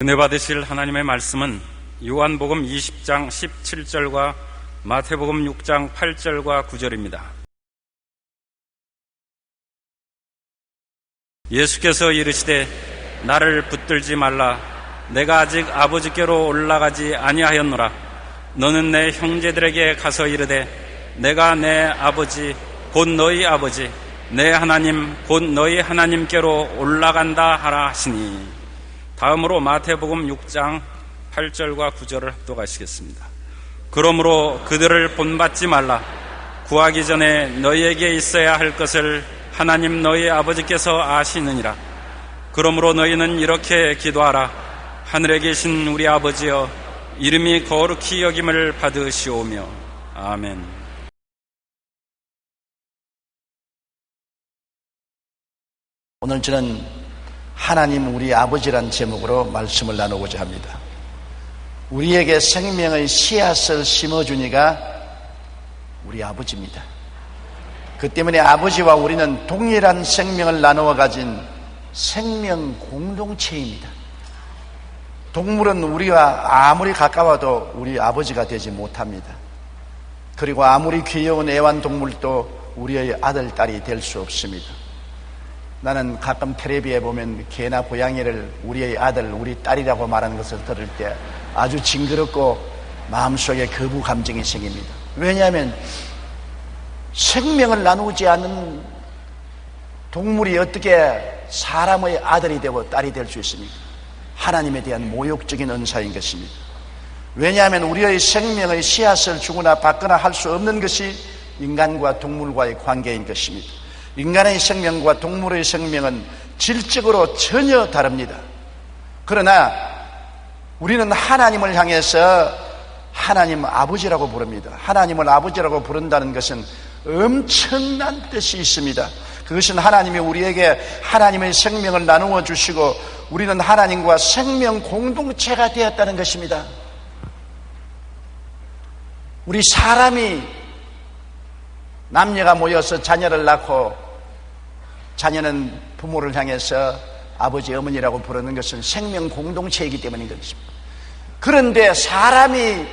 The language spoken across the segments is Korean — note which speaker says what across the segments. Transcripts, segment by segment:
Speaker 1: 은혜 받으실 하나님의 말씀은 요한복음 20장 17절과 마태복음 6장 8절과 9절입니다. 예수께서 이르시되 나를 붙들지 말라. 내가 아직 아버지께로 올라가지 아니하였노라. 너는 내 형제들에게 가서 이르되 내가 내 아버지 곧 너희 아버지 내 하나님 곧 너희 하나님께로 올라간다 하라 하시니. 다음으로 마태복음 6장 8절과 9절을 합독하시겠습니다. 그러므로 그들을 본받지 말라. 구하기 전에 너희에게 있어야 할 것을 하나님 너희 아버지께서 아시느니라. 그러므로 너희는 이렇게 기도하라. 하늘에 계신 우리 아버지여, 이름이 거룩히 여김을 받으시오며. 아멘.
Speaker 2: 오늘 저는 하나님 우리 아버지란 제목으로 말씀을 나누고자 합니다. 우리에게 생명의 씨앗을 심어주니가 우리 아버지입니다. 그 때문에 아버지와 우리는 동일한 생명을 나누어 가진 생명 공동체입니다. 동물은 우리와 아무리 가까워도 우리 아버지가 되지 못합니다. 그리고 아무리 귀여운 애완동물도 우리의 아들, 딸이 될 수 없습니다. 나는 가끔 텔레비에 보면 개나 고양이를 우리의 아들, 우리 딸이라고 말하는 것을 들을 때 아주 징그럽고 마음속에 거부 감정이 생깁니다. 왜냐하면 생명을 나누지 않는 동물이 어떻게 사람의 아들이 되고 딸이 될 수 있습니까? 하나님에 대한 모욕적인 은사인 것입니다. 왜냐하면 우리의 생명의 씨앗을 주거나 받거나 할 수 없는 것이 인간과 동물과의 관계인 것입니다. 인간의 생명과 동물의 생명은 질적으로 전혀 다릅니다. 그러나 우리는 하나님을 향해서 하나님 아버지라고 부릅니다. 하나님을 아버지라고 부른다는 것은 엄청난 뜻이 있습니다. 그것은 하나님이 우리에게 하나님의 생명을 나누어 주시고 우리는 하나님과 생명 공동체가 되었다는 것입니다. 우리 사람이 남녀가 모여서 자녀를 낳고 자녀는 부모를 향해서 아버지, 어머니라고 부르는 것은 생명 공동체이기 때문인 것입니다. 그런데 사람이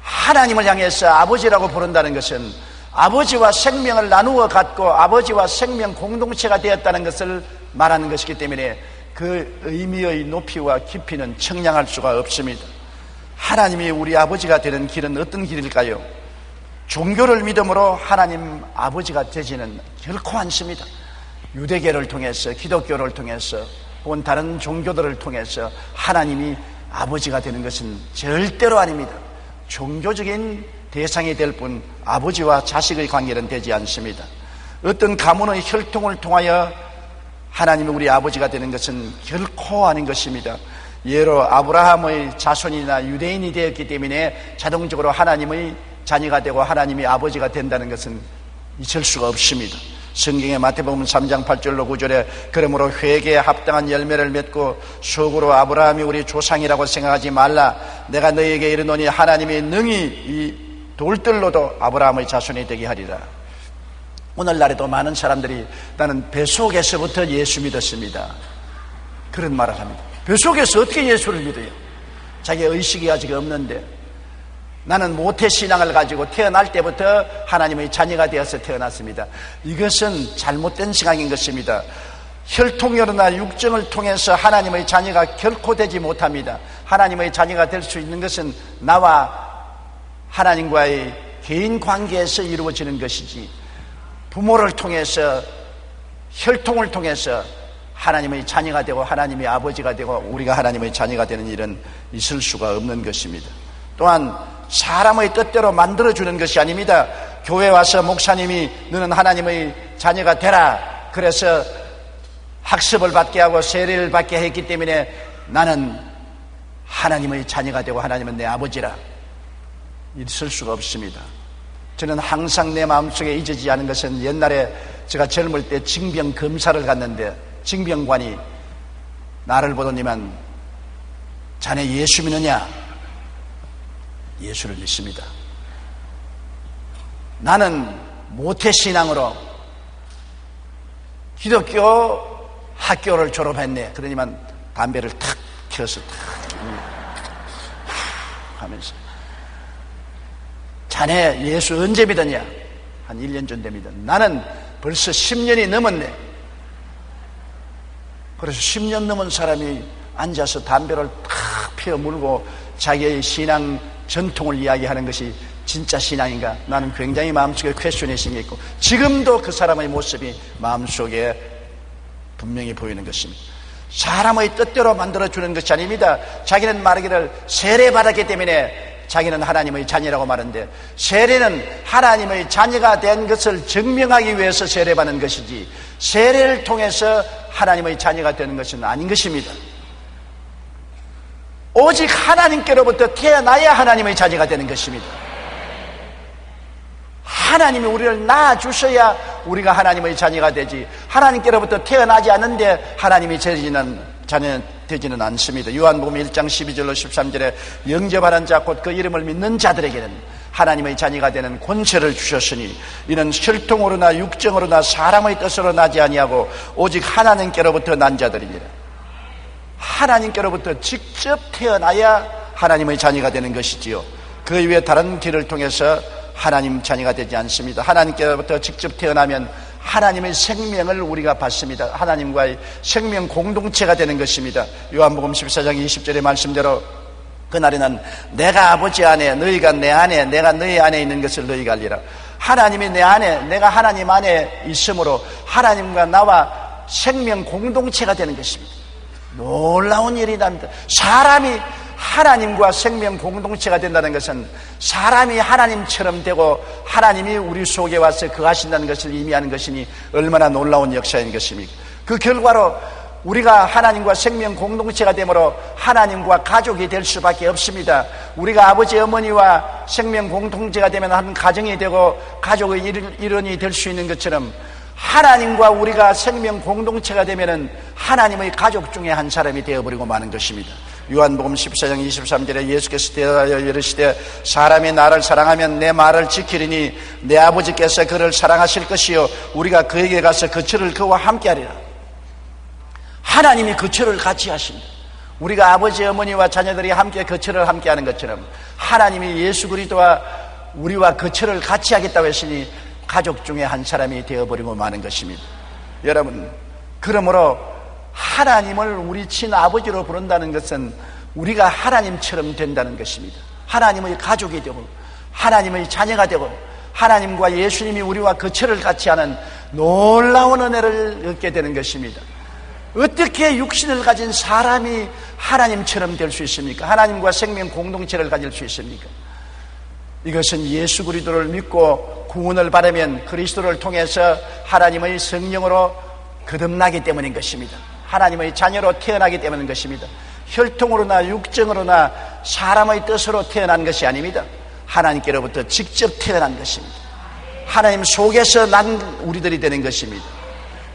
Speaker 2: 하나님을 향해서 아버지라고 부른다는 것은 아버지와 생명을 나누어 갖고 아버지와 생명 공동체가 되었다는 것을 말하는 것이기 때문에 그 의미의 높이와 깊이는 청량할 수가 없습니다. 하나님이 우리 아버지가 되는 길은 어떤 길일까요? 종교를 믿음으로 하나님 아버지가 되지는 결코 않습니다. 유대교를 통해서, 기독교를 통해서 혹은 다른 종교들을 통해서 하나님이 아버지가 되는 것은 절대로 아닙니다. 종교적인 대상이 될 뿐 아버지와 자식의 관계는 되지 않습니다. 어떤 가문의 혈통을 통하여 하나님이 우리 아버지가 되는 것은 결코 아닌 것입니다. 예로 아브라함의 자손이나 유대인이 되었기 때문에 자동적으로 하나님의 자녀가 되고 하나님이 아버지가 된다는 것은 있을 수가 없습니다. 성경의 마태복음 3장 8절로 9절에 그러므로 회개에 합당한 열매를 맺고 속으로 아브라함이 우리 조상이라고 생각하지 말라. 내가 너희에게 이르노니 하나님이 능히 이 돌들로도 아브라함의 자손이 되게 하리라. 오늘날에도 많은 사람들이 나는 뱃속에서부터 예수 믿었습니다, 그런 말을 합니다. 뱃속에서 어떻게 예수를 믿어요? 자기 의식이 아직 없는데 나는 모태신앙을 가지고 태어날 때부터 하나님의 자녀가 되어서 태어났습니다. 이것은 잘못된 생각인 것입니다. 혈통이나 육정을 통해서 하나님의 자녀가 결코 되지 못합니다. 하나님의 자녀가 될 수 있는 것은 나와 하나님과의 개인 관계에서 이루어지는 것이지 부모를 통해서 혈통을 통해서 하나님의 자녀가 되고 하나님의 아버지가 되고 우리가 하나님의 자녀가 되는 일은 있을 수가 없는 것입니다. 또한 사람의 뜻대로 만들어주는 것이 아닙니다. 교회 와서 목사님이 너는 하나님의 자녀가 되라 그래서 학습을 받게 하고 세례를 받게 했기 때문에 나는 하나님의 자녀가 되고 하나님은 내 아버지라 있을 수가 없습니다. 저는 항상 내 마음속에 잊어지지 않은 것은 옛날에 제가 젊을 때 징병 검사를 갔는데 징병관이 나를 보더니만 자네 예수 믿느냐? 예수를 믿습니다. 나는 모태신앙으로 기독교 학교를 졸업했네. 그러니만 담배를 탁 켜서 탁 하면서 자네 예수 언제 믿었냐? 한 1년 전 됩니다. 나는 벌써 10년이 넘었네. 그래서 10년 넘은 사람이 앉아서 담배를 탁 피워 물고 자기의 신앙 전통을 이야기하는 것이 진짜 신앙인가? 나는 굉장히 마음속에 퀘스천이 생겼고 지금도 그 사람의 모습이 마음속에 분명히 보이는 것입니다. 사람의 뜻대로 만들어주는 것이 아닙니다. 자기는 말하기를 세례받았기 때문에 자기는 하나님의 자녀라고 말하는데, 세례는 하나님의 자녀가 된 것을 증명하기 위해서 세례받는 것이지 세례를 통해서 하나님의 자녀가 되는 것은 아닌 것입니다. 오직 하나님께로부터 태어나야 하나님의 자녀가 되는 것입니다. 하나님이 우리를 낳아주셔야 우리가 하나님의 자녀가 되지, 하나님께로부터 태어나지 않는데 하나님이 자녀 되지는 않습니다. 요한복음 1장 12절로 13절에 영접하는 자 곧 그 이름을 믿는 자들에게는 하나님의 자녀가 되는 권세를 주셨으니 이는 혈통으로나 육정으로나 사람의 뜻으로 나지 아니하고 오직 하나님께로부터 난 자들이니라. 하나님께로부터 직접 태어나야 하나님의 자녀가 되는 것이지요. 그 이외에 다른 길을 통해서 하나님 자녀가 되지 않습니다. 하나님께로부터 직접 태어나면 하나님의 생명을 우리가 받습니다. 하나님과의 생명 공동체가 되는 것입니다. 요한복음 14장 20절의 말씀대로 그날에는 내가 아버지 안에 너희가 내 안에 내가 너희 안에 있는 것을 너희가 알리라. 하나님이 내 안에 내가 하나님 안에 있으므로 하나님과 나와 생명 공동체가 되는 것입니다. 놀라운 일이랍니다. 사람이 하나님과 생명 공동체가 된다는 것은 사람이 하나님처럼 되고 하나님이 우리 속에 와서 거하신다는 것을 의미하는 것이니 얼마나 놀라운 역사인 것입니까? 그 결과로 우리가 하나님과 생명 공동체가 되므로 하나님과 가족이 될 수밖에 없습니다. 우리가 아버지 어머니와 생명 공동체가 되면 한 가정이 되고 가족의 일원이 될 수 있는 것처럼 하나님과 우리가 생명 공동체가 되면은 하나님의 가족 중에 한 사람이 되어버리고 마는 것입니다. 요한복음 14장 23절에 예수께서 대하여 이르시되 사람이 나를 사랑하면 내 말을 지키리니 내 아버지께서 그를 사랑하실 것이요 우리가 그에게 가서 거처를 그와 함께 하리라. 하나님이 거처를 같이 하신다. 우리가 아버지 어머니와 자녀들이 함께 거처를 함께 하는 것처럼 하나님이 예수 그리스도와 우리와 거처를 같이 하겠다고 했으니 가족 중에 한 사람이 되어버리고 마는 것입니다. 여러분, 그러므로 하나님을 우리 친아버지로 부른다는 것은 우리가 하나님처럼 된다는 것입니다. 하나님의 가족이 되고 하나님의 자녀가 되고 하나님과 예수님이 우리와 거처를 같이 하는 놀라운 은혜를 얻게 되는 것입니다. 어떻게 육신을 가진 사람이 하나님처럼 될 수 있습니까? 하나님과 생명 공동체를 가질 수 있습니까? 이것은 예수 그리스도를 믿고 구원을 받으면 그리스도를 통해서 하나님의 성령으로 거듭나기 때문인 것입니다. 하나님의 자녀로 태어나기 때문인 것입니다. 혈통으로나 육정으로나 사람의 뜻으로 태어난 것이 아닙니다. 하나님께로부터 직접 태어난 것입니다. 하나님 속에서 난 우리들이 되는 것입니다.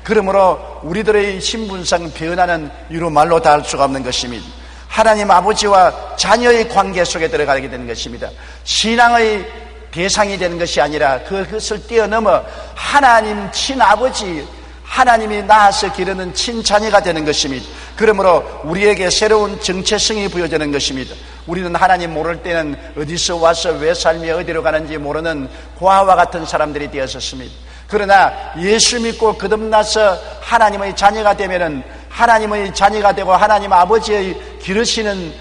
Speaker 2: 그러므로 우리들의 신분상 변화는 이루 말로 다 할 수가 없는 것입니다. 하나님 아버지와 자녀의 관계 속에 들어가게 되는 것입니다. 신앙의 대상이 되는 것이 아니라 그것을 뛰어넘어 하나님 친아버지, 하나님이 낳아서 기르는 친자녀가 되는 것입니다. 그러므로 우리에게 새로운 정체성이 부여되는 것입니다. 우리는 하나님 모를 때는 어디서 와서 왜 살며 어디로 가는지 모르는 고아와 같은 사람들이 되었었습니다. 그러나 예수 믿고 거듭나서 하나님의 자녀가 되면은 하나님의 자녀가 되고 하나님 아버지의 기르시는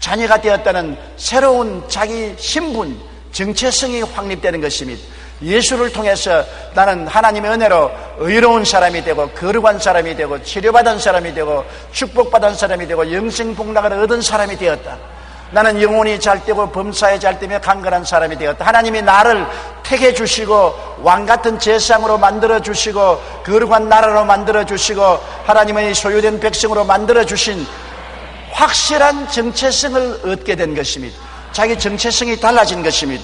Speaker 2: 자녀가 되었다는 새로운 자기 신분, 정체성이 확립되는 것입니다. 예수를 통해서 나는 하나님의 은혜로 의로운 사람이 되고 거룩한 사람이 되고 치료받은 사람이 되고 축복받은 사람이 되고 영생복락을 얻은 사람이 되었다. 나는 영혼이 잘되고 범사에 잘되며 강건한 사람이 되었다. 하나님이 나를 택해 주시고 왕같은 제상으로 만들어 주시고 거룩한 나라로 만들어 주시고 하나님의 소유된 백성으로 만들어 주신 확실한 정체성을 얻게 된 것입니다. 자기 정체성이 달라진 것입니다.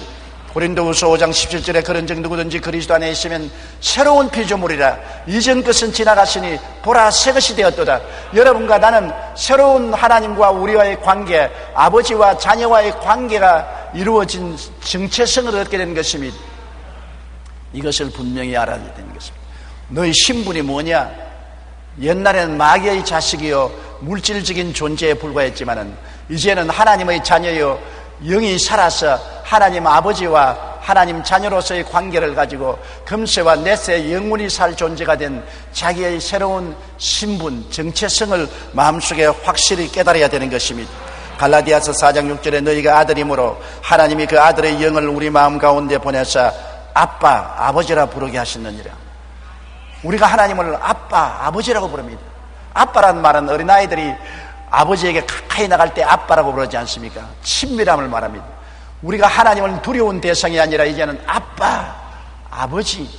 Speaker 2: 고린도후서 5장 17절에 그런즉 누구든지 그리스도 안에 있으면 새로운 피조물이라 이전 것은 지나갔으니 보라 새 것이 되었도다. 여러분과 나는 새로운 하나님과 우리와의 관계, 아버지와 자녀와의 관계가 이루어진 정체성을 얻게 된 것입니다. 이것을 분명히 알아야 되는 것입니다. 너의 신분이 뭐냐? 옛날에는 마귀의 자식이요 물질적인 존재에 불과했지만은 이제는 하나님의 자녀요 영이 살아서 하나님 아버지와 하나님 자녀로서의 관계를 가지고 금세와 넷세 영원히 살 존재가 된 자기의 새로운 신분, 정체성을 마음속에 확실히 깨달아야 되는 것입니다. 갈라디아서 4장 6절에 너희가 아들이므로 하나님이 그 아들의 영을 우리 마음 가운데 보내사 아빠, 아버지라 부르게 하셨느니라. 우리가 하나님을 아빠, 아버지라고 부릅니다. 아빠라는 말은 어린아이들이 아버지에게 가까이 나갈 때 아빠라고 부르지 않습니까? 친밀함을 말합니다. 우리가 하나님을 두려운 대상이 아니라 이제는 아빠, 아버지.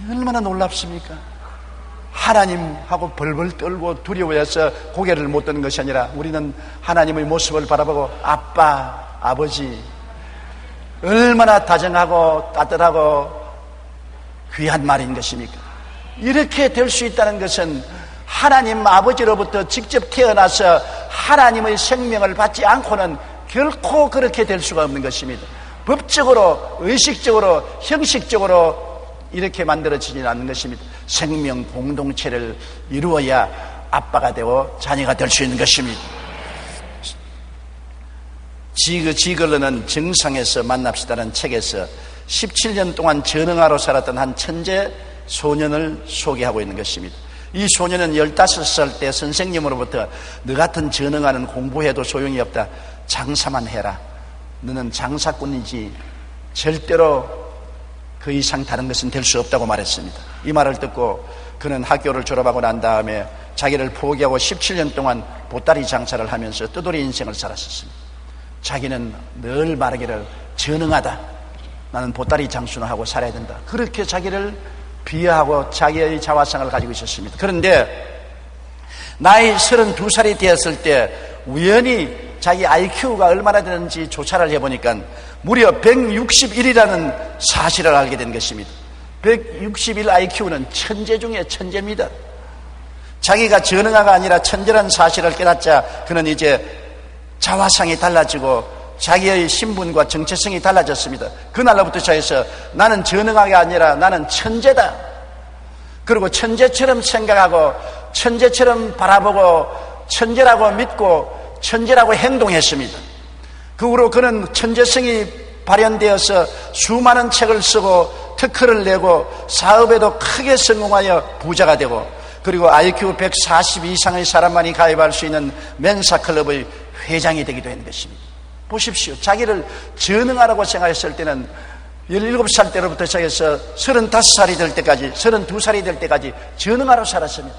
Speaker 2: 얼마나 놀랍습니까? 하나님하고 벌벌 떨고 두려워해서 고개를 못 드는 것이 아니라 우리는 하나님의 모습을 바라보고 아빠, 아버지. 얼마나 다정하고 따뜻하고 귀한 말인 것입니까? 이렇게 될 수 있다는 것은 하나님 아버지로부터 직접 태어나서 하나님의 생명을 받지 않고는 결코 그렇게 될 수가 없는 것입니다. 법적으로, 의식적으로, 형식적으로 이렇게 만들어지지 않는 것입니다. 생명 공동체를 이루어야 아빠가 되고 자녀가 될 수 있는 것입니다. 지글러는 정상에서 만납시다는 책에서 17년 동안 전능아로 살았던 한 천재 소년을 소개하고 있는 것입니다. 이 소년은 15살 때 선생님으로부터 너 같은 전능아는 공부해도 소용이 없다. 장사만 해라. 너는 장사꾼이지 절대로 그 이상 다른 것은 될 수 없다고 말했습니다. 이 말을 듣고 그는 학교를 졸업하고 난 다음에 자기를 포기하고 17년 동안 보따리 장사를 하면서 뜨돌이 인생을 살았었습니다. 자기는 늘 말하기를 전능하다. 나는 보따리 장수나 하고 살아야 된다. 그렇게 자기를 비하하고 자기의 자화상을 가지고 있었습니다. 그런데 나이 32살이 되었을 때 우연히 자기 IQ가 얼마나 되는지 조사를 해보니까 무려 161이라는 사실을 알게 된 것입니다. 161 IQ는 천재 중에 천재입니다. 자기가 전능아가 아니라 천재라는 사실을 깨닫자 그는 이제 자화상이 달라지고 자기의 신분과 정체성이 달라졌습니다. 그날로부터 시작해서 나는 전능아가 아니라 나는 천재다. 그리고 천재처럼 생각하고 천재처럼 바라보고 천재라고 믿고 천재라고 행동했습니다. 그 후로 그는 천재성이 발현되어서 수많은 책을 쓰고 특허를 내고 사업에도 크게 성공하여 부자가 되고 그리고 IQ 140 이상의 사람만이 가입할 수 있는 멘사클럽의 회장이 되기도 했는 것입니다. 보십시오. 자기를 전능하라고 생각했을 때는 17살 때로부터 시작해서 35살이 될 때까지 32살이 될 때까지 전능하로 살았습니다.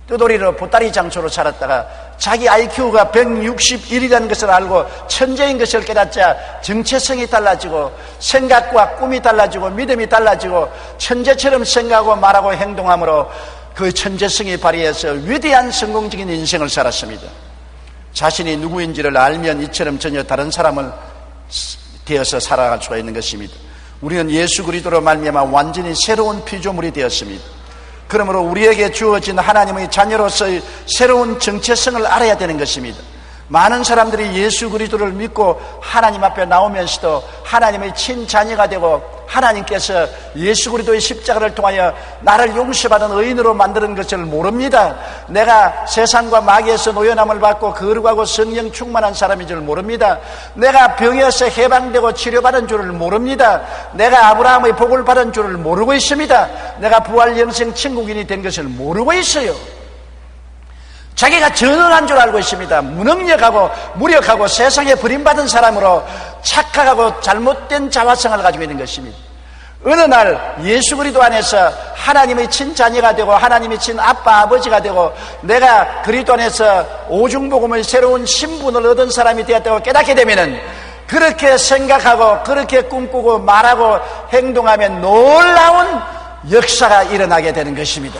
Speaker 2: 뜨돌이로 보따리 장소로 살았다가 자기 IQ가 161이라는 것을 알고 천재인 것을 깨닫자 정체성이 달라지고 생각과 꿈이 달라지고 믿음이 달라지고 천재처럼 생각하고 말하고 행동함으로 그 천재성이 발휘해서 위대한 성공적인 인생을 살았습니다. 자신이 누구인지를 알면 이처럼 전혀 다른 사람을 되어서 살아갈 수가 있는 것입니다. 우리는 예수 그리스도로 말미암아 완전히 새로운 피조물이 되었습니다. 그러므로 우리에게 주어진 하나님의 자녀로서의 새로운 정체성을 알아야 되는 것입니다. 많은 사람들이 예수 그리스도를 믿고 하나님 앞에 나오면서도 하나님의 친자녀가 되고 하나님께서 예수 그리스도의 십자가를 통하여 나를 용서받은 의인으로 만드는 것을 모릅니다. 내가 세상과 마귀에서 노연함을 받고 거룩하고 성령 충만한 사람인 줄 모릅니다. 내가 병에서 해방되고 치료받은 줄을 모릅니다. 내가 아브라함의 복을 받은 줄을 모르고 있습니다. 내가 부활 영생 천국인이 된 것을 모르고 있어요. 자기가 전능한 줄 알고 있습니다. 무능력하고 무력하고 세상에 버림받은 사람으로 착각하고 잘못된 자화성을 가지고 있는 것입니다. 어느 날 예수 그리스도 안에서 하나님의 친자녀가 되고 하나님의 친아빠 아버지가 되고 내가 그리스도 안에서 오중복음의 새로운 신분을 얻은 사람이 되었다고 깨닫게 되면은 그렇게 생각하고 그렇게 꿈꾸고 말하고 행동하면 놀라운 역사가 일어나게 되는 것입니다.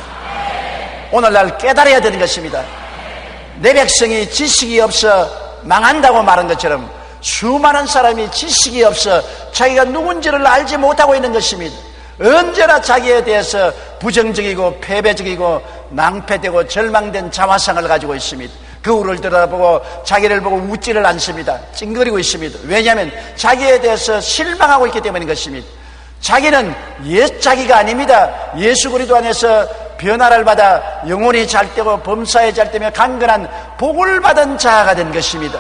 Speaker 2: 오늘날 깨달아야 되는 것입니다. 내 백성이 지식이 없어 망한다고 말한 것처럼 수많은 사람이 지식이 없어 자기가 누군지를 알지 못하고 있는 것입니다. 언제나 자기에 대해서 부정적이고 패배적이고 낭패되고 절망된 자화상을 가지고 있습니다. 거울을 들여다보고 자기를 보고 웃지를 않습니다. 찡그리고 있습니다. 왜냐하면 자기에 대해서 실망하고 있기 때문인 것입니다. 자기는 옛 자기가 아닙니다. 예수 그리스도 안에서 변화를 받아 영혼이 잘 되고 범사에 잘 되며 강건한 복을 받은 자가 된 것입니다.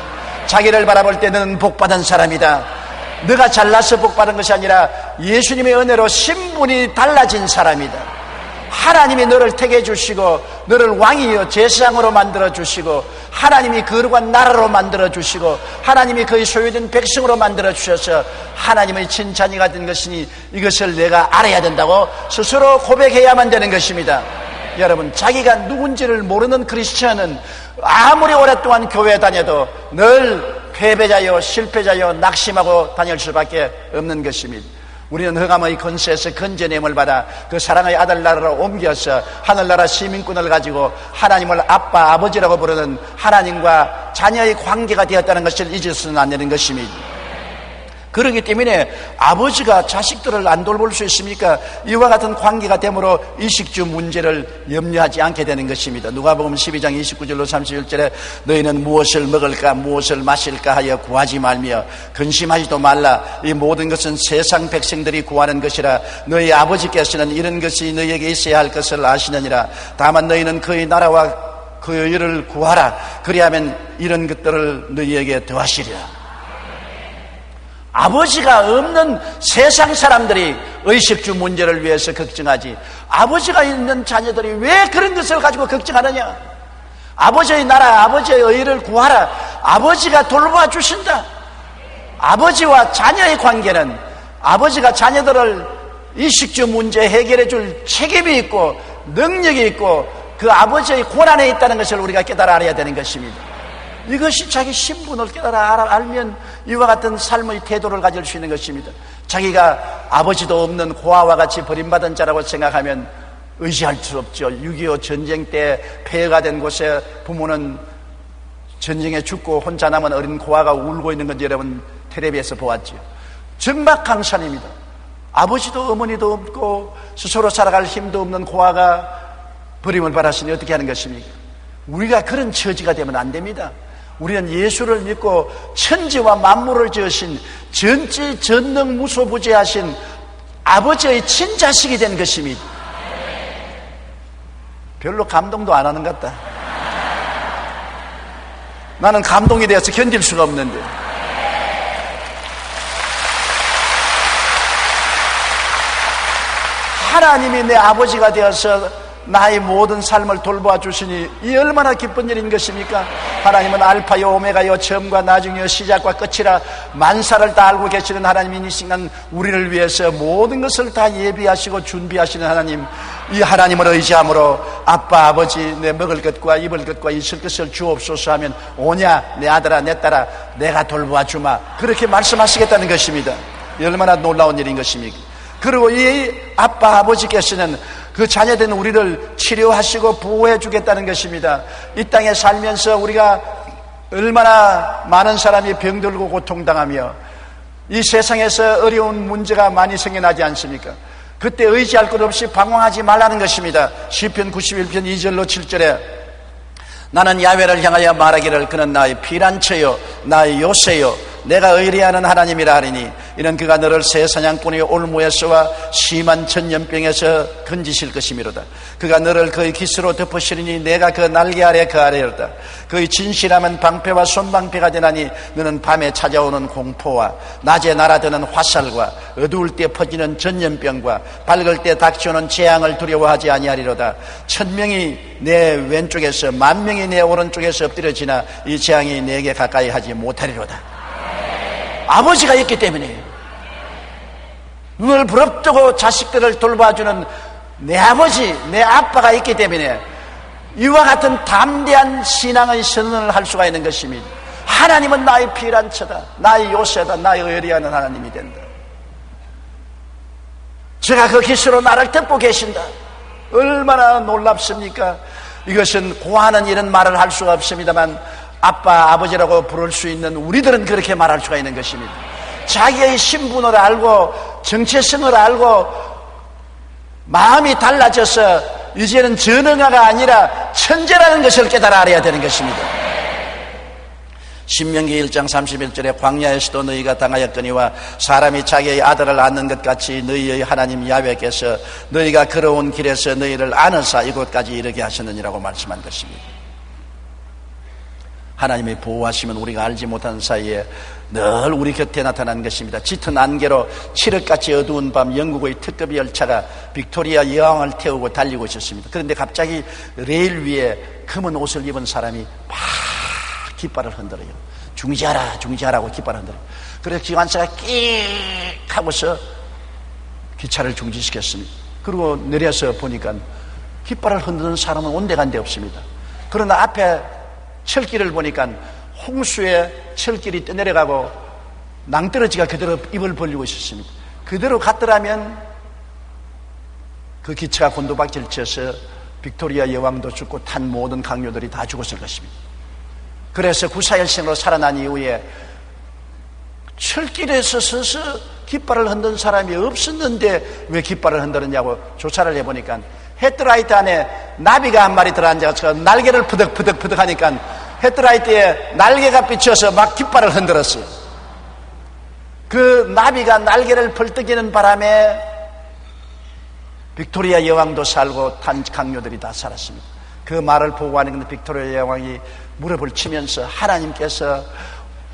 Speaker 2: 자기를 바라볼 때 너는 복받은 사람이다. 너가 잘나서 복받은 것이 아니라 예수님의 은혜로 신분이 달라진 사람이다. 하나님이 너를 택해 주시고 너를 왕이여 제사장으로 만들어 주시고 하나님이 거룩한 나라로 만들어 주시고 하나님이 그의 소유된 백성으로 만들어 주셔서 하나님의 친자녀가 된 것이니 이것을 내가 알아야 된다고 스스로 고백해야만 되는 것입니다. 여러분, 자기가 누군지를 모르는 크리스천은 아무리 오랫동안 교회에 다녀도 늘 패배자요 실패자요 낙심하고 다닐 수밖에 없는 것입니다. 우리는 흑암의 권세에서 건져냄을 받아 그 사랑의 아들 나라로 옮겨서 하늘나라 시민권을 가지고 하나님을 아빠 아버지라고 부르는 하나님과 자녀의 관계가 되었다는 것을 잊어서는 안 되는 것입니다. 그렇기 때문에 아버지가 자식들을 안 돌볼 수 있습니까? 이와 같은 관계가 되므로 이식주 문제를 염려하지 않게 되는 것입니다. 누가복음 12장 29절로 31절에 너희는 무엇을 먹을까 무엇을 마실까 하여 구하지 말며 근심하지도 말라. 이 모든 것은 세상 백성들이 구하는 것이라 너희 아버지께서는 이런 것이 너희에게 있어야 할 것을 아시느니라. 다만 너희는 그의 나라와 그의 의를 구하라. 그리하면 이런 것들을 너희에게 더하시리라. 아버지가 없는 세상 사람들이 의식주 문제를 위해서 걱정하지 아버지가 있는 자녀들이 왜 그런 것을 가지고 걱정하느냐? 아버지의 나라, 아버지의 의를 구하라. 아버지가 돌봐 주신다. 아버지와 자녀의 관계는 아버지가 자녀들을 의식주 문제 해결해 줄 책임이 있고 능력이 있고 그 아버지의 권한에 있다는 것을 우리가 깨달아 알아야 되는 것입니다. 이것이 자기 신분을 깨달아 알면 이와 같은 삶의 태도를 가질 수 있는 것입니다. 자기가 아버지도 없는 고아와 같이 버림받은 자라고 생각하면 의지할 수 없죠. 6.25 전쟁 때 폐허가 된 곳에 부모는 전쟁에 죽고 혼자 남은 어린 고아가 울고 있는 건 여러분 텔레비에서 보았죠. 정막강산입니다. 아버지도 어머니도 없고 스스로 살아갈 힘도 없는 고아가 버림을 받았으니 어떻게 하는 것입니까? 우리가 그런 처지가 되면 안 됩니다. 우리는 예수를 믿고 천지와 만물을 지으신 전지 전능 무소부재하신 아버지의 친자식이 된 것입니다. 별로 감동도 안 하는 것 같다. 나는 감동이 되어서 견딜 수가 없는데. 하나님이 내 아버지가 되어서 나의 모든 삶을 돌보아 주시니 이 얼마나 기쁜 일인 것입니까? 하나님은 알파요 오메가요 처음과 나중이요 시작과 끝이라 만사를 다 알고 계시는 하나님인 이 순간 우리를 위해서 모든 것을 다 예비하시고 준비하시는 하나님, 이 하나님을 의지함으로 아빠 아버지 내 먹을 것과 입을 것과 있을 것을 주옵소서 하면 오냐 내 아들아 내 딸아 내가 돌보아 주마, 그렇게 말씀하시겠다는 것입니다. 얼마나 놀라운 일인 것입니까? 그리고 이 아빠 아버지께서는 그 자녀된 우리를 치료하시고 보호해 주겠다는 것입니다. 이 땅에 살면서 우리가 얼마나 많은 사람이 병들고 고통당하며 이 세상에서 어려운 문제가 많이 생겨나지 않습니까? 그때 의지할 것 없이 방황하지 말라는 것입니다. 시편 91편 2절로 7절에 나는 야훼를 향하여 말하기를 그는 나의 피난처요 나의 요새요 내가 의뢰하는 하나님이라 하리니 이는 그가 너를 새 사냥꾼의 올무에서와 심한 전염병에서 건지실 것이미로다. 그가 너를 그의 깃으로 덮으시리니 내가 그 날개 아래 거하리로다. 그의 진실함은 방패와 손방패가 되나니 너는 밤에 찾아오는 공포와 낮에 날아드는 화살과 어두울 때 퍼지는 전염병과 밝을 때 닥쳐오는 재앙을 두려워하지 아니하리로다. 1000명이 내 왼쪽에서 10,000명이 내 오른쪽에서 엎드려지나 이 재앙이 내게 가까이 하지 못하리로다. 아버지가 있기 때문에 눈을 부릅뜨고 자식들을 돌봐주는 내 아버지, 내 아빠가 있기 때문에 이와 같은 담대한 신앙의 선언을 할 수가 있는 것입니다. 하나님은 나의 피난처다, 나의 요새다, 나의 의뢰하는 하나님이 된다. 제가 그 깃으로 나를 덮고 계신다. 얼마나 놀랍습니까? 이것은 고하는 이런 말을 할 수가 없습니다만 아빠, 아버지라고 부를 수 있는 우리들은 그렇게 말할 수가 있는 것입니다. 자기의 신분을 알고 정체성을 알고 마음이 달라져서 이제는 전능아가 아니라 천재라는 것을 깨달아 알아야 되는 것입니다. 신명기 1장 31절에 광야에서도 너희가 당하였거니와 사람이 자기의 아들을 낳는 것 같이 너희의 하나님 야훼께서 너희가 걸어온 길에서 너희를 안으사 이곳까지 이르게 하셨느니라고 말씀한 것입니다. 하나님의 보호하시면 우리가 알지 못하는 사이에 늘 우리 곁에 나타난 것입니다. 짙은 안개로 칠흑같이 어두운 밤 영국의 특급 열차가 빅토리아 여왕을 태우고 달리고 있었습니다. 그런데 갑자기 레일 위에 검은 옷을 입은 사람이 막 깃발을 흔들어요. 중지하라 중지하라고 깃발을 흔들어요. 그래서 기관차가 끽 하고서 기차를 중지시켰습니다. 그리고 내려서 보니까 깃발을 흔드는 사람은 온데간데 없습니다. 그러나 앞에 철길을 보니까 홍수에 철길이 떠내려가고 낭떠러지가 그대로 입을 벌리고 있었습니다. 그대로 갔더라면 그 기차가 곤두박질 쳐서 빅토리아 여왕도 죽고 탄 모든 강요들이 다 죽었을 것입니다. 그래서 구사일생으로 살아난 이후에 철길에서 서서 깃발을 흔든 사람이 없었는데 왜 깃발을 흔들었냐고 조사를 해보니까 헤드라이트 안에 나비가 한 마리 들어앉아서 날개를 푸덕푸덕 하니까 헤드라이트에 날개가 비쳐서 막 깃발을 흔들었어요. 그 나비가 날개를 벌떡이는 바람에 빅토리아 여왕도 살고 탄 강요들이 다 살았습니다. 그 말을 보고 하는 빅토리아 여왕이 무릎을 치면서 하나님께서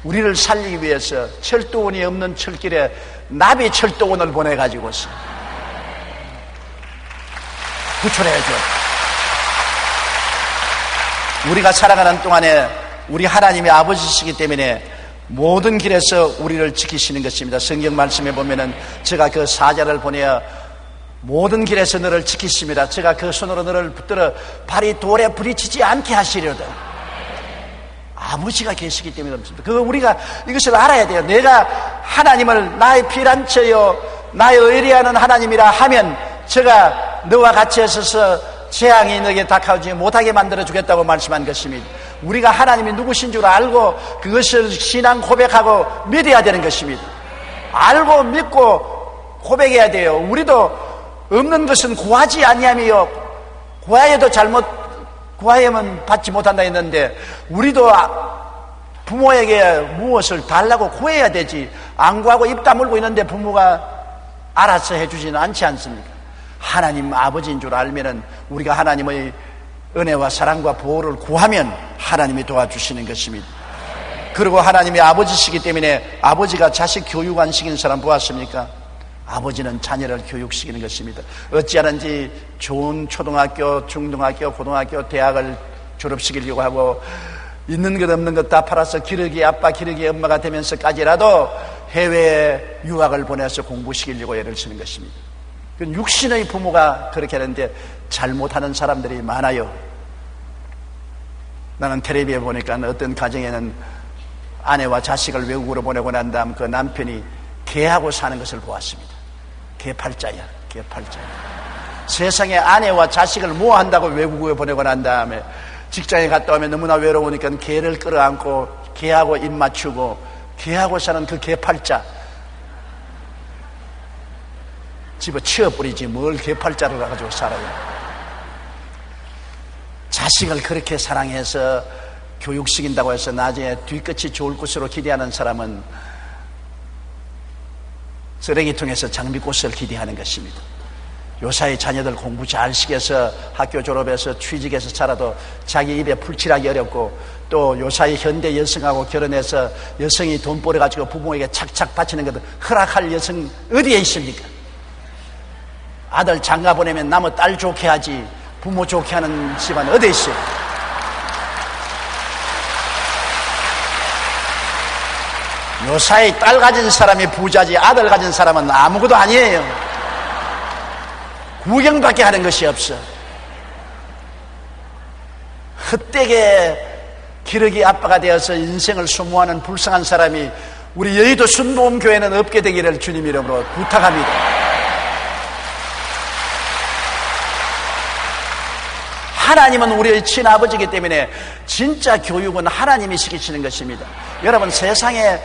Speaker 2: 우리를 살리기 위해서 철도원이 없는 철길에 나비 철도원을 보내가지고서 구출해줘. 우리가 살아가는 동안에 우리 하나님의 아버지시기 때문에 모든 길에서 우리를 지키시는 것입니다. 성경 말씀에 보면은 제가 그 사자를 보내어 모든 길에서 너를 지키십니다. 제가 그 손으로 너를 붙들어 발이 돌에 부딪히지 않게 하시려다. 아버지가 계시기 때문에 그렇습니다. 그거 우리가 이것을 알아야 돼요. 내가 하나님을 나의 피난처요 나의 의리하는 하나님이라 하면 제가 너와 같이 있어서 재앙이 너에게 다가오지 못하게 만들어 주겠다고 말씀한 것입니다. 우리가 하나님이 누구신 줄 알고 그것을 신앙 고백하고 믿어야 되는 것입니다. 알고 믿고 고백해야 돼요. 우리도 없는 것은 구하지 아니하며 구하여도 구하여만 받지 못한다 했는데 우리도 부모에게 무엇을 달라고 구해야 되지 안 구하고 입 다물고 있는데 부모가 알아서 해주지는 않지 않습니까? 하나님 아버지인 줄 알면은 우리가 하나님의 은혜와 사랑과 보호를 구하면 하나님이 도와주시는 것입니다. 그리고 하나님이 아버지시기 때문에 아버지가 자식 교육 안 시키는 사람 보았습니까? 아버지는 자녀를 교육시키는 것입니다. 어찌하는지 좋은 초등학교, 중등학교, 고등학교, 대학을 졸업시키려고 하고 있는 것 없는 것 다 팔아서 기러기 아빠 기러기 엄마가 되면서까지라도 해외에 유학을 보내서 공부시키려고 애를 쓰는 것입니다. 육신의 부모가 그렇게 하는데 잘못하는 사람들이 많아요. 나는 텔레비에 보니까 어떤 가정에는 아내와 자식을 외국으로 보내고 난 다음 그 남편이 개하고 사는 것을 보았습니다. 개팔자야, 개팔자. 세상에 아내와 자식을 뭐 한다고 외국에 보내고 난 다음에 직장에 갔다 오면 너무나 외로우니까 개를 끌어안고 개하고 입 맞추고 개하고 사는 그 개팔자. 집어 치워버리지 뭘 개팔자를 가지고 살아요. 자식을 그렇게 사랑해서 교육시킨다고 해서 나중에 뒤끝이 좋을 것으로 기대하는 사람은 쓰레기통에서 장미꽃을 기대하는 것입니다. 요사이 자녀들 공부 잘 시켜서 학교 졸업해서 취직해서 살아도 자기 입에 풀칠하기 어렵고 또 요사이 현대 여성하고 결혼해서 여성이 돈 벌어가지고 부모에게 착착 바치는 것을 허락할 여성 어디에 있습니까? 아들 장가 보내면 남의 딸 좋게 하지 부모 좋게 하는 집안 어디에 있어요? 요사이 딸 가진 사람이 부자지 아들 가진 사람은 아무것도 아니에요. 구경밖에 하는 것이 없어. 헛되게 기러기 아빠가 되어서 인생을 소모하는 불쌍한 사람이 우리 여의도 순복음교회는 없게 되기를 주님 이름으로 부탁합니다. 하나님은 우리의 친아버지이기 때문에 진짜 교육은 하나님이 시키시는 것입니다. 여러분 세상에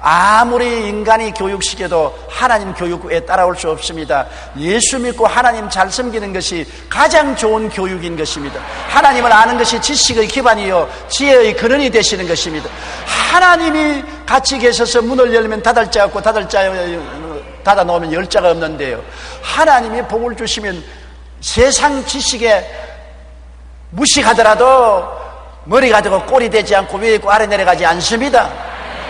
Speaker 2: 아무리 인간이 교육시켜도 하나님 교육에 따라올 수 없습니다. 예수 믿고 하나님 잘 섬기는 것이 가장 좋은 교육인 것입니다. 하나님을 아는 것이 지식의 기반이요 지혜의 근원이 되시는 것입니다. 하나님이 같이 계셔서 문을 열면 닫을 자 없고 닫아 놓으면 열 자가 없는데요. 하나님이 복을 주시면 세상 지식에 무식하더라도 머리가 되고 꼴이 되지 않고 위에 있고 아래 내려가지 않습니다.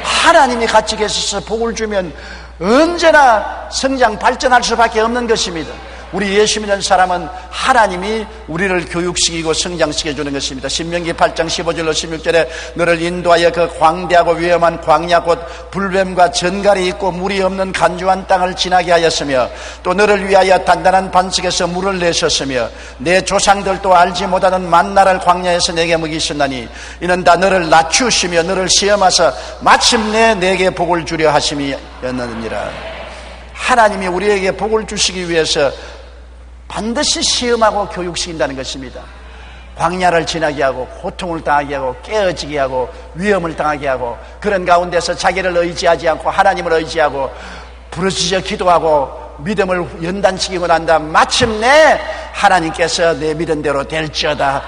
Speaker 2: 하나님이 같이 계셔서 복을 주면 언제나 성장 발전할 수밖에 없는 것입니다. 우리 예수 믿는 사람은 하나님이 우리를 교육시키고 성장시켜주는 것입니다. 신명기 8장 15절로 16절에 너를 인도하여 그 광대하고 위험한 광야 곧 불뱀과 전갈이 있고 물이 없는 간주한 땅을 지나게 하였으며 또 너를 위하여 단단한 반석에서 물을 내셨으며 내 조상들도 알지 못하는 만나를 광야에서 내게 먹이셨나니 이는 다 너를 낮추시며 너를 시험하사 마침내 내게 복을 주려 하심이었느니라. 하나님이 우리에게 복을 주시기 위해서 반드시 시험하고 교육시킨다는 것입니다. 광야를 지나게 하고 고통을 당하게 하고 깨어지게 하고 위험을 당하게 하고 그런 가운데서 자기를 의지하지 않고 하나님을 의지하고 부르짖어 기도하고 믿음을 연단시키고 난 다음 마침내 하나님께서 내 믿은 대로 될지어다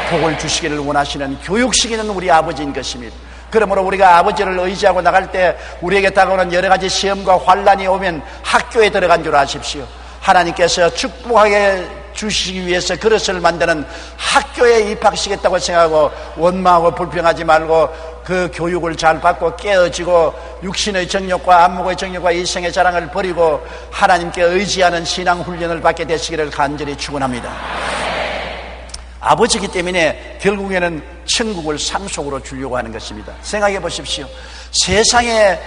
Speaker 2: 복을 주시기를 원하시는 교육시키는 우리 아버지인 것입니다. 그러므로 우리가 아버지를 의지하고 나갈 때 우리에게 다가오는 여러 가지 시험과 환난이 오면 학교에 들어간 줄 아십시오. 하나님께서 축복하게 주시기 위해서 그릇을 만드는 학교에 입학시켰다고 생각하고 원망하고 불평하지 말고 그 교육을 잘 받고 깨어지고 육신의 정욕과 안목의 정욕과 이생의 자랑을 버리고 하나님께 의지하는 신앙 훈련을 받게 되시기를 간절히 축원합니다. 아버지이기 때문에 결국에는 천국을 상속으로 주려고 하는 것입니다. 생각해 보십시오. 세상에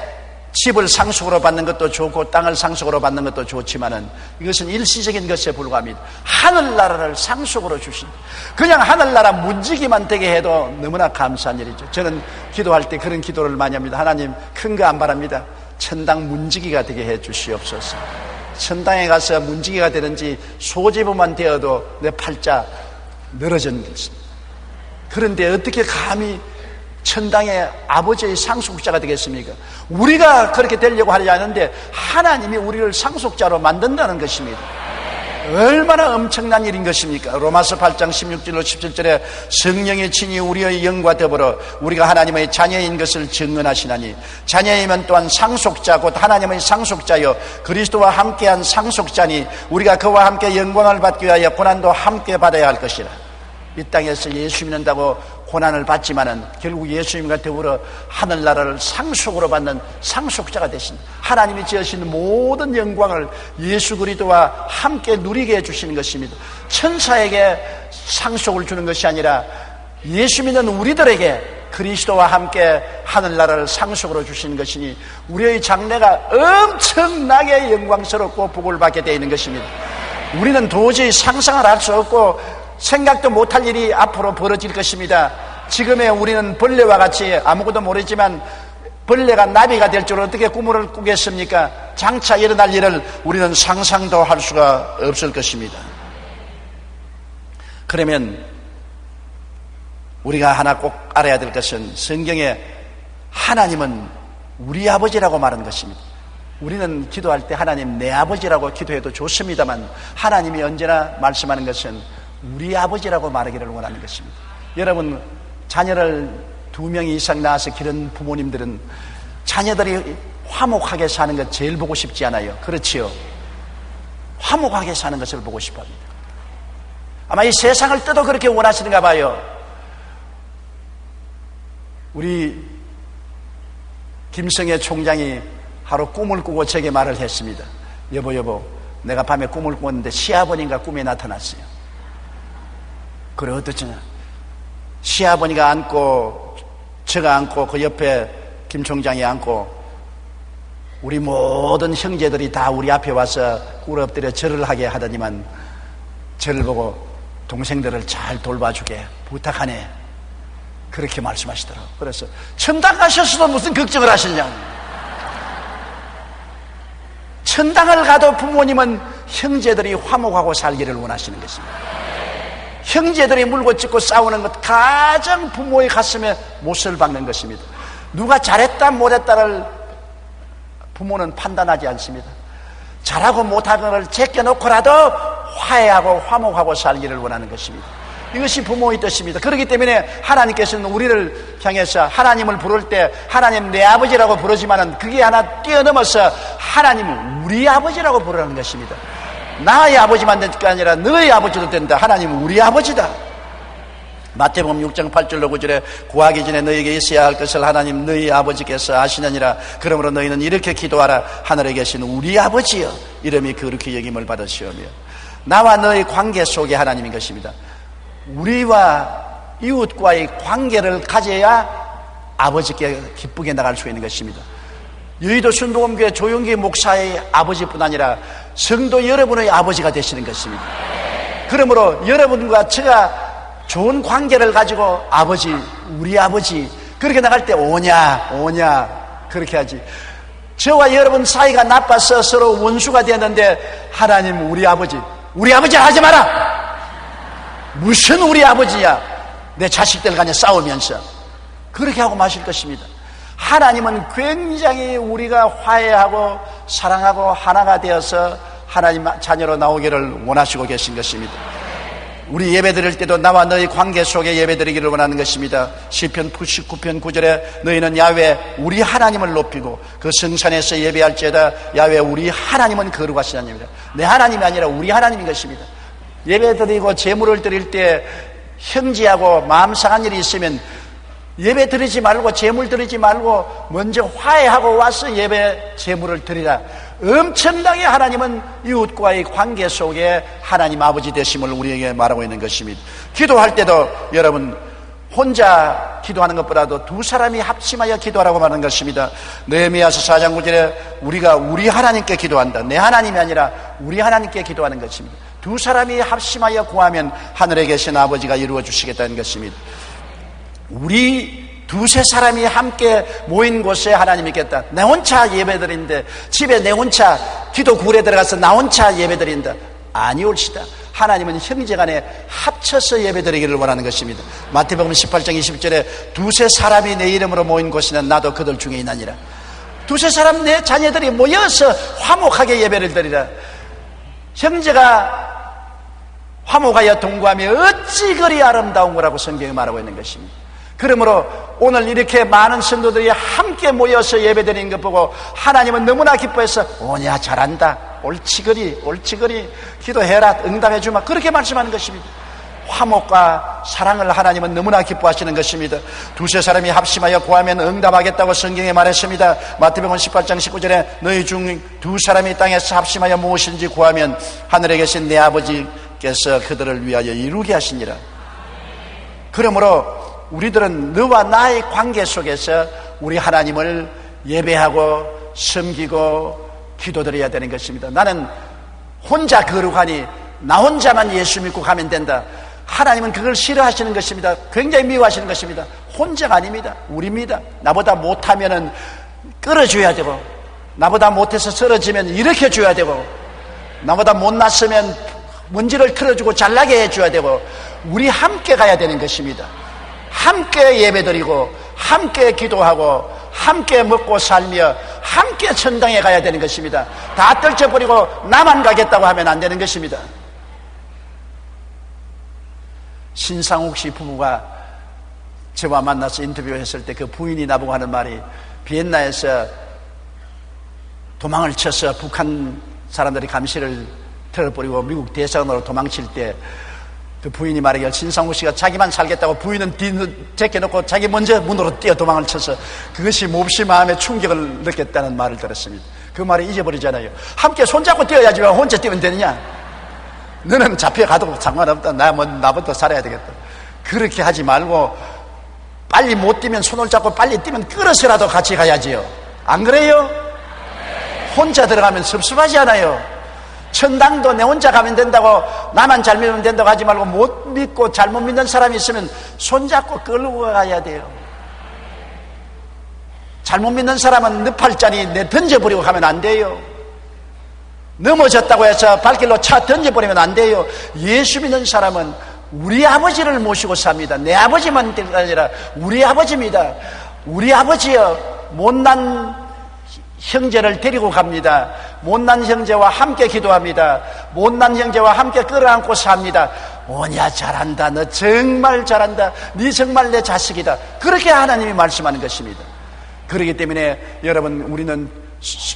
Speaker 2: 집을 상속으로 받는 것도 좋고 땅을 상속으로 받는 것도 좋지만은 이것은 일시적인 것에 불과합니다. 하늘나라를 상속으로 주신, 그냥 하늘나라 문지기만 되게 해도 너무나 감사한 일이죠. 저는 기도할 때 그런 기도를 많이 합니다. 하나님 큰 거 안 바랍니다. 천당 문지기가 되게 해 주시옵소서. 천당에 가서 문지기가 되는지 소지부만 되어도 내 팔자 늘어진 것입니다. 그런데 어떻게 감히 천당의 아버지의 상속자가 되겠습니까? 우리가 그렇게 되려고 하지 않는데 하나님이 우리를 상속자로 만든다는 것입니다. 얼마나 엄청난 일인 것입니까? 로마서 8장 16절로 17절에 성령의 친히 우리의 영과 더불어 우리가 하나님의 자녀인 것을 증언하시나니 자녀이면 또한 상속자 곧 하나님의 상속자여 그리스도와 함께한 상속자니 우리가 그와 함께 영광을 받기 위하여 고난도 함께 받아야 할 것이라. 이 땅에서 예수 믿는다고 고난을 받지만은 결국 예수님과 더불어 하늘나라를 상속으로 받는 상속자가 되신 하나님이 지으신 모든 영광을 예수 그리스도와 함께 누리게 해주시는 것입니다. 천사에게 상속을 주는 것이 아니라 예수 믿는 우리들에게 그리스도와 함께 하늘나라를 상속으로 주시는 것이니 우리의 장래가 엄청나게 영광스럽고 복을 받게 되어 있는 것입니다. 우리는 도저히 상상을 할 수 없고 생각도 못할 일이 앞으로 벌어질 것입니다. 지금의 우리는 벌레와 같이 아무것도 모르지만 벌레가 나비가 될 줄 어떻게 꿈을 꾸겠습니까? 장차 일어날 일을 우리는 상상도 할 수가 없을 것입니다. 그러면 우리가 하나 꼭 알아야 될 것은 성경에 하나님은 우리 아버지라고 말한 것입니다. 우리는 기도할 때 하나님 내 아버지라고 기도해도 좋습니다만 하나님이 언제나 말씀하는 것은 우리 아버지라고 말하기를 원하는 것입니다. 여러분 자녀를 2명 이상 낳아서 기른 부모님들은 자녀들이 화목하게 사는 것 제일 보고 싶지 않아요? 그렇지요? 화목하게 사는 것을 보고 싶어 합니다. 아마 이 세상을 떠도 그렇게 원하시는가 봐요. 우리 김성애 총장이 하루 꿈을 꾸고 제게 말을 했습니다. 여보 내가 밤에 꿈을 꿨는데 시아버님과 꿈에 나타났어요. 그래 어떻냐? 시아버니가 앉고 제가 앉고 그 옆에 김 총장이 앉고 우리 모든 형제들이 다 우리 앞에 와서 꿇어 엎드려 절을 하게 하더니만 저를 보고 동생들을 잘 돌봐주게 부탁하네. 그렇게 말씀하시더라고요. 그래서 천당 가셨어도 무슨 걱정을 하시냐고. 천당을 가도 부모님은 형제들이 화목하고 살기를 원하시는 것입니다. 형제들이 물고 찢고 싸우는 것 가장 부모의 가슴에 못을 박는 것입니다. 누가 잘했다 못했다를 부모는 판단하지 않습니다. 잘하고 못하고를 제껴놓고라도 화해하고 화목하고 살기를 원하는 것입니다. 이것이 부모의 뜻입니다. 그렇기 때문에 하나님께서는 우리를 향해서 하나님을 부를 때 하나님 내 아버지라고 부르지만은 그게 하나 뛰어넘어서 하나님은 우리 아버지라고 부르는 것입니다. 나의 아버지만 될 게 아니라 너의 아버지도 된다. 하나님은 우리 아버지다. 마태복음 6장 8절로 9절에 구하기 전에 너희에게 있어야 할 것을 하나님 너희 아버지께서 아시느니라. 그러므로 너희는 이렇게 기도하라. 하늘에 계신 우리 아버지여 이름이 그렇게 여김을 받으시오며. 나와 너의 관계 속에 하나님인 것입니다. 우리와 이웃과의 관계를 가져야 아버지께 기쁘게 나갈 수 있는 것입니다. 여의도 순복음교회 조용기 목사의 아버지뿐 아니라 성도 여러분의 아버지가 되시는 것입니다. 그러므로 여러분과 제가 좋은 관계를 가지고 아버지, 우리 아버지 그렇게 나갈 때 오냐 그렇게 하지. 저와 여러분 사이가 나빠서 서로 원수가 되었는데 하나님 우리 아버지 하지 마라. 무슨 우리 아버지야. 내 자식들 간에 싸우면서 그렇게 하고 마실 것입니다. 하나님은 굉장히 우리가 화해하고 사랑하고 하나가 되어서 하나님 자녀로 나오기를 원하시고 계신 것입니다. 우리 예배 드릴 때도 나와 너희 관계 속에 예배 드리기를 원하는 것입니다. 시편 99편 9절에 너희는 야훼 우리 하나님을 높이고 그 성산에서 예배할지어다. 야훼 우리 하나님은 거룩하시나니라. 내 하나님이 아니라 우리 하나님인 것입니다. 예배 드리고 제물을 드릴 때 형제하고 마음 상한 일이 있으면 예배 드리지 말고 제물 드리지 말고 먼저 화해하고 와서 예배 제물을 드리라. 엄청나게 하나님은 이웃과의 관계 속에 하나님 아버지 되심을 우리에게 말하고 있는 것입니다. 기도할 때도 여러분 혼자 기도하는 것보다도 두 사람이 합심하여 기도하라고 말하는 것입니다. 느헤미야서 4장 9절에 우리가 우리 하나님께 기도한다. 내 하나님이 아니라 우리 하나님께 기도하는 것입니다. 두 사람이 합심하여 구하면 하늘에 계신 아버지가 이루어 주시겠다는 것입니다. 우리 두세 사람이 함께 모인 곳에 하나님이 있겠다. 내 혼자 예배드린데 집에 내 혼자 기도 굴에 들어가서 나 혼자 예배드린다. 아니올시다. 하나님은 형제간에 합쳐서 예배드리기를 원하는 것입니다. 마태복음 18장 20절에 두세 사람이 내 이름으로 모인 곳에는 나도 그들 중에 있나니라. 두세 사람 내 자녀들이 모여서 화목하게 예배를 드리라. 형제가 화목하여 동거하며 어찌 그리 아름다운 거라고 성경이 말하고 있는 것입니다. 그러므로 오늘 이렇게 많은 성도들이 함께 모여서 예배드리는 것 보고 하나님은 너무나 기뻐해서 오냐 잘한다 옳지그리 기도해라 응답해주마 그렇게 말씀하는 것입니다. 화목과 사랑을 하나님은 너무나 기뻐하시는 것입니다. 두세 사람이 합심하여 구하면 응답하겠다고 성경에 말했습니다. 마태복음 18장 19절에 너희 중 두 사람이 땅에서 합심하여 무엇인지 구하면 하늘에 계신 내 아버지께서 그들을 위하여 이루게 하시니라. 그러므로 우리들은 너와 나의 관계 속에서 우리 하나님을 예배하고 섬기고 기도드려야 되는 것입니다. 나는 혼자 거룩하니 나 혼자만 예수 믿고 가면 된다. 하나님은 그걸 싫어하시는 것입니다. 굉장히 미워하시는 것입니다. 혼자가 아닙니다. 우리입니다. 나보다 못하면은 끌어줘야 되고 나보다 못해서 쓰러지면 일으켜줘야 되고 나보다 못났으면 먼지를 틀어주고 잘나게 해줘야 되고 우리 함께 가야 되는 것입니다. 함께 예배드리고 함께 기도하고 함께 먹고 살며 함께 천당에 가야 되는 것입니다. 다 떨쳐버리고 나만 가겠다고 하면 안 되는 것입니다. 신상욱 씨 부부가 저와 만나서 인터뷰했을 때 그 부인이 나보고 하는 말이 비엔나에서 도망을 쳐서 북한 사람들이 감시를 틀어버리고 미국 대사관으로 도망칠 때 그 부인이 말하기를 신상욱 씨가 자기만 살겠다고 부인은 뒤를 제껴놓고 자기 먼저 문으로 뛰어 도망을 쳐서 그것이 몹시 마음에 충격을 느꼈다는 말을 들었습니다. 그 말을 잊어버리잖아요. 함께 손잡고 뛰어야지 왜 혼자 뛰면 되느냐. 너는 잡혀가도 상관없다. 나부터 살아야 되겠다. 그렇게 하지 말고 빨리 못 뛰면 손을 잡고 빨리 뛰면 끌어서라도 같이 가야지요. 안 그래요? 혼자 들어가면 섭섭하지 않아요? 천당도 내 혼자 가면 된다고 나만 잘 믿으면 된다고 하지 말고 못 믿고 잘못 믿는 사람이 있으면 손잡고 끌고 가야 돼요. 잘못 믿는 사람은 늪팔자리 내 던져버리고 가면 안 돼요. 넘어졌다고 해서 발길로 차 던져버리면 안 돼요. 예수 믿는 사람은 우리 아버지를 모시고 삽니다. 내 아버지만 아니라 우리 아버지입니다. 우리 아버지여 못난 형제를 데리고 갑니다. 못난 형제와 함께 기도합니다. 못난 형제와 함께 끌어안고 삽니다. 오냐 잘한다. 너 정말 잘한다. 네 정말 내 자식이다. 그렇게 하나님이 말씀하는 것입니다. 그렇기 때문에 여러분 우리는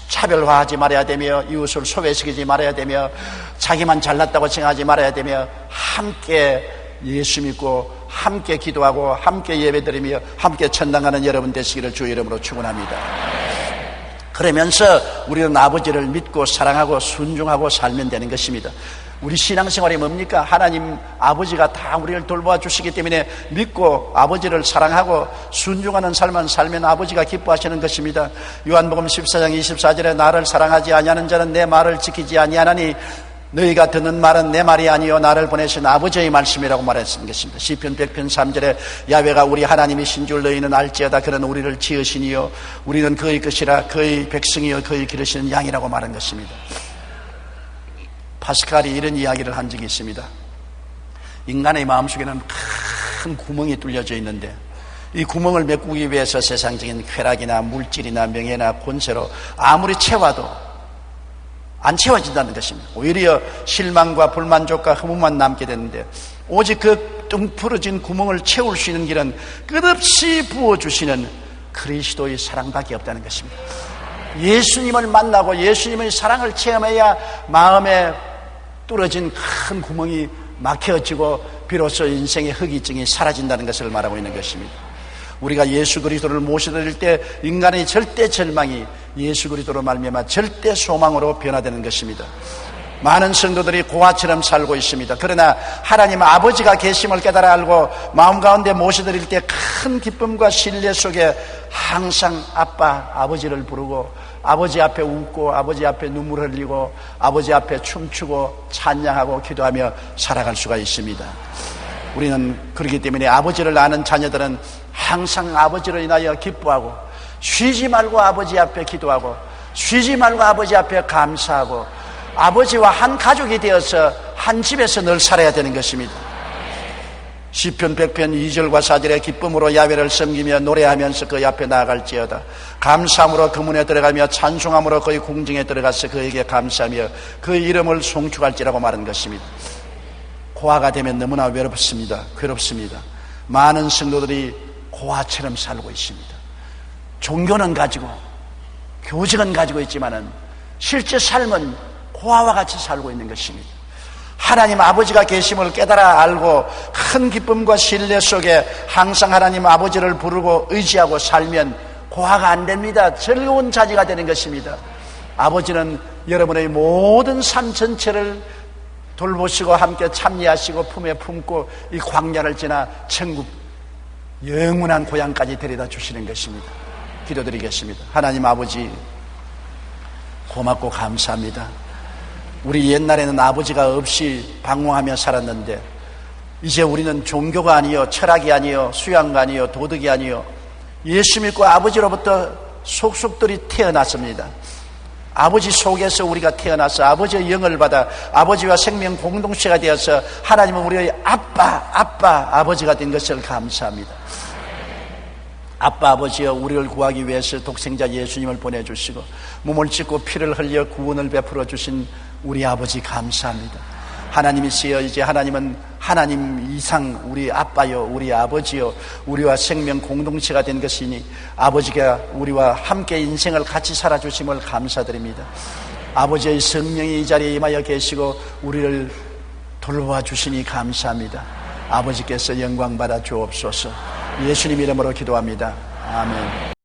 Speaker 2: 차별화하지 말아야 되며 이웃을 소외시키지 말아야 되며 자기만 잘났다고 생각하지 말아야 되며 함께 예수 믿고 함께 기도하고 함께 예배드리며 함께 천당 가는 여러분 되시기를 주 이름으로 축원합니다. 그러면서 우리는 아버지를 믿고 사랑하고 순종하고 살면 되는 것입니다. 우리 신앙생활이 뭡니까? 하나님 아버지가 다 우리를 돌보아 주시기 때문에 믿고 아버지를 사랑하고 순종하는 삶만 살면 아버지가 기뻐하시는 것입니다. 요한복음 14장 24절에 나를 사랑하지 아니하는 자는 내 말을 지키지 아니하나니 너희가 듣는 말은 내 말이 아니요 나를 보내신 아버지의 말씀이라고 말했던 것입니다. 시편 100편 3절에 야훼가 우리 하나님이신 줄 너희는 알지어다. 그는 우리를 지으시니요 우리는 그의 것이라 그의 백성이요 그의 기르시는 양이라고 말한 것입니다. 파스칼이 이런 이야기를 한 적이 있습니다. 인간의 마음속에는 큰 구멍이 뚫려져 있는데 이 구멍을 메꾸기 위해서 세상적인 쾌락이나 물질이나 명예나 권세로 아무리 채워도 안 채워진다는 것입니다. 오히려 실망과 불만족과 허무만 남게 되는데 오직 그 뚱푸러진 구멍을 채울 수 있는 길은 끝없이 부어주시는 그리스도의 사랑밖에 없다는 것입니다. 예수님을 만나고 예수님의 사랑을 체험해야 마음에 뚫어진 큰 구멍이 막혀지고 비로소 인생의 허기증이 사라진다는 것을 말하고 있는 것입니다. 우리가 예수 그리스도를 모셔드릴 때 인간의 절대 절망이 예수 그리스도로 말미암아 절대 소망으로 변화되는 것입니다. 많은 성도들이 고아처럼 살고 있습니다. 그러나 하나님 아버지가 계심을 깨달아 알고 마음 가운데 모셔드릴 때 큰 기쁨과 신뢰 속에 항상 아빠, 아버지를 부르고 아버지 앞에 웃고 아버지 앞에 눈물 흘리고 아버지 앞에 춤추고 찬양하고 기도하며 살아갈 수가 있습니다. 우리는 그렇기 때문에 아버지를 아는 자녀들은 항상 아버지를 인하여 기뻐하고 쉬지 말고 아버지 앞에 기도하고 쉬지 말고 아버지 앞에 감사하고 아버지와 한 가족이 되어서 한 집에서 늘 살아야 되는 것입니다. 시편 100편 2절과 4절에 기쁨으로 야훼를 섬기며 노래하면서 그의 앞에 나아갈지어다. 감사함으로 그 문에 들어가며 찬송함으로 그의 궁정에 들어가서 그에게 감사하며 그의 이름을 송축할지라고 말한 것입니다. 고아가 되면 너무나 외롭습니다. 괴롭습니다. 많은 성도들이 고아처럼 살고 있습니다. 종교는 가지고 교직은 가지고 있지만은 실제 삶은 고아와 같이 살고 있는 것입니다. 하나님 아버지가 계심을 깨달아 알고 큰 기쁨과 신뢰 속에 항상 하나님 아버지를 부르고 의지하고 살면 고아가 안 됩니다. 즐거운 자녀가 되는 것입니다. 아버지는 여러분의 모든 삶 전체를 돌보시고 함께 참여하시고 품에 품고 이 광야를 지나 천국 영원한 고향까지 데려다 주시는 것입니다. 기도드리겠습니다. 하나님 아버지 고맙고 감사합니다. 우리 옛날에는 아버지가 없이 방황하며 살았는데 이제 우리는 종교가 아니요 철학이 아니요 수양가 아니요 도덕이 아니요 예수 믿고 아버지로부터 속속들이 태어났습니다. 아버지 속에서 우리가 태어나서 아버지의 영을 받아 아버지와 생명 공동체가 되어서 하나님은 우리의 아버지가 된 것을 감사합니다. 아빠 아버지여 우리를 구하기 위해서 독생자 예수님을 보내주시고 몸을 찢고 피를 흘려 구원을 베풀어 주신 우리 아버지 감사합니다. 하나님이시여 이제 하나님은 하나님 이상 우리 아빠요 우리 아버지요 우리와 생명 공동체가 된 것이니 아버지가 우리와 함께 인생을 같이 살아주심을 감사드립니다. 아버지의 성령이 이 자리에 임하여 계시고 우리를 돌보아 주시니 감사합니다. 아버지께서 영광 받아 주옵소서. 예수님 이름으로 기도합니다. 아멘.